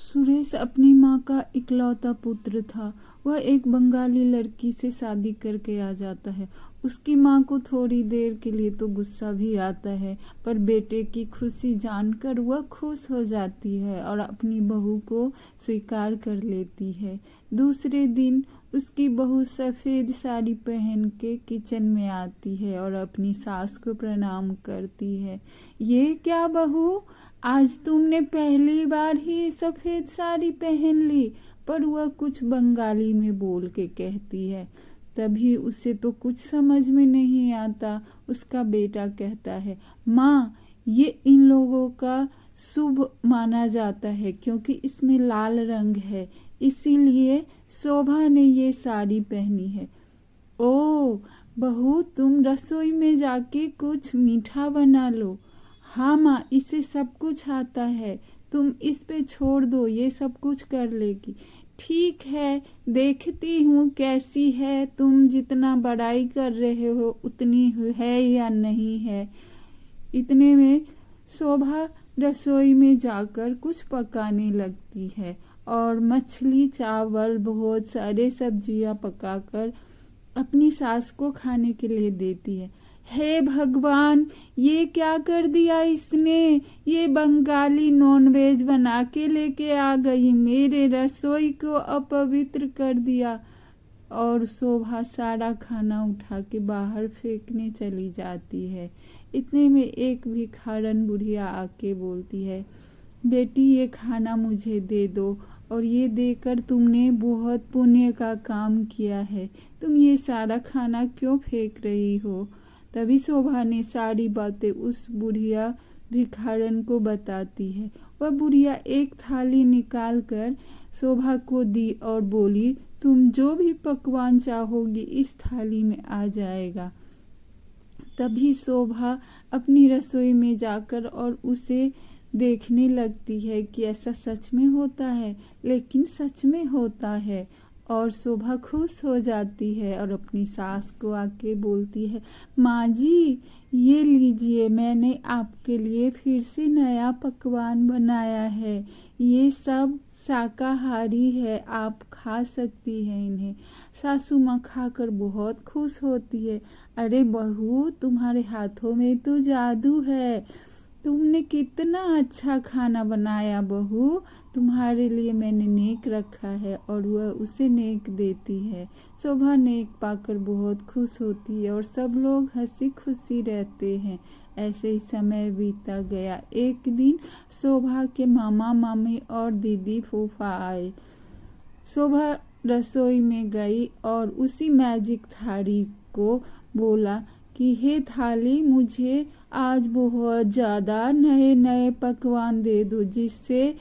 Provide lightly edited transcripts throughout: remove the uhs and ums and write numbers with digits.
सुरेश अपनी माँ का इकलौता पुत्र था। वह एक बंगाली लड़की से शादी करके आ जाता है। उसकी माँ को थोड़ी देर के लिए तो गुस्सा भी आता है, पर बेटे की खुशी जानकर वह खुश हो जाती है और अपनी बहू को स्वीकार कर लेती है। दूसरे दिन उसकी बहू सफ़ेद साड़ी पहन के किचन में आती है और अपनी सास को प्रणाम करती है। ये क्या बहू, आज तुमने पहली बार ही सफ़ेद साड़ी पहन ली। पर वह कुछ बंगाली में बोल के कहती है। तभी उसे तो कुछ समझ में नहीं आता। उसका बेटा कहता है, माँ, ये इन लोगों का शुभ माना जाता है क्योंकि इसमें लाल रंग है, इसीलिए शोभा ने ये साड़ी पहनी है। ओ बहू, तुम रसोई में जाके कुछ मीठा बना लो। हाँ माँ, इसे सब कुछ आता है, तुम इस पे छोड़ दो, ये सब कुछ कर लेगी। ठीक है, देखती हूँ कैसी है, तुम जितना बड़ाई कर रहे हो उतनी है या नहीं है। इतने में शोभा रसोई में जाकर कुछ पकाने लगती है और मछली, चावल, बहुत सारे सब्जियां पकाकर अपनी सास को खाने के लिए देती है। हे भगवान, ये क्या कर दिया इसने, ये बंगाली नॉनवेज बना के लेके आ गई, मेरे रसोई को अपवित्र कर दिया। और शोभा सारा खाना उठा के बाहर फेंकने चली जाती है। इतने में एक भिखारन बुढ़िया आके बोलती है, बेटी ये खाना मुझे दे दो, और ये देकर तुमने बहुत पुण्य का काम किया है, तुम ये सारा खाना क्यों फेंक रही हो। तभी शोभा ने सारी बातें उस बुढ़िया भिखारन को बताती है। वह बुढ़िया एक थाली निकाल कर शोभा को दी और बोली, तुम जो भी पकवान चाहोगी इस थाली में आ जाएगा। तभी शोभा अपनी रसोई में जाकर और उसे देखने लगती है कि ऐसा सच में होता है, लेकिन सच में होता है। और शोभा खुश हो जाती है और अपनी सास को आके बोलती है, माँ जी, ये लीजिए, मैंने आपके लिए फिर से नया पकवान बनाया है, ये सब शाकाहारी है, आप खा सकती हैं इन्हें। सासू माँ खाकर बहुत खुश होती है। अरे बहू, तुम्हारे हाथों में तो जादू है, तुमने कितना अच्छा खाना बनाया बहू, तुम्हारे लिए मैंने नेक रखा है। और वह उसे नेक देती है। शोभा नेक पाकर बहुत खुश होती है और सब लोग हंसी खुशी रहते हैं। ऐसे ही समय बीता गया। एक दिन शोभा के मामा मामी और दीदी फूफा आए। शोभा रसोई में गई और उसी मैजिक थाली को बोला कि हे थाली, मुझे आज बहुत ज़्यादा नए नए पकवान दे दो, जिससे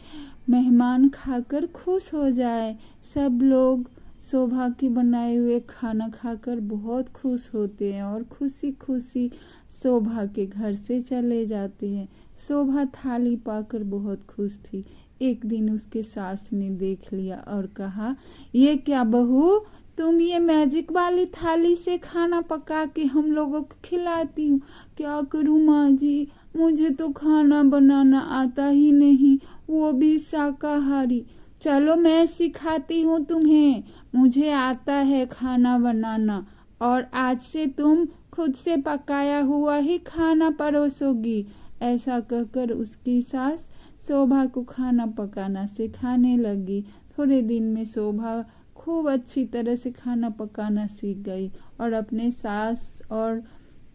मेहमान खाकर खुश हो जाए। सब लोग शोभा के बनाए हुए खाना खाकर बहुत खुश होते हैं और खुशी खुशी शोभा के घर से चले जाते हैं। शोभा थाली पाकर बहुत खुश थी। एक दिन उसके सास ने देख लिया और कहा, ये क्या बहू, तुम ये मैजिक वाली थाली से खाना पका के हम लोगों को खिलाती हूँ। क्या करूँ माँ जी, मुझे तो खाना बनाना आता ही नहीं, वो भी शाकाहारी। चलो मैं सिखाती हूँ तुम्हें, मुझे आता है खाना बनाना, और आज से तुम खुद से पकाया हुआ ही खाना परोसोगी। ऐसा कहकर उसकी सास शोभा को खाना पकाना सिखाने लगी। थोड़े दिन में शोभा खूब अच्छी तरह से खाना पकाना सीख गई और अपने सास और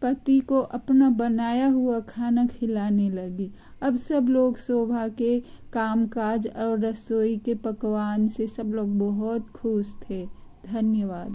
पति को अपना बनाया हुआ खाना खिलाने लगी। अब सब लोग शोभा के कामकाज और रसोई के पकवान से सब लोग बहुत खुश थे। धन्यवाद।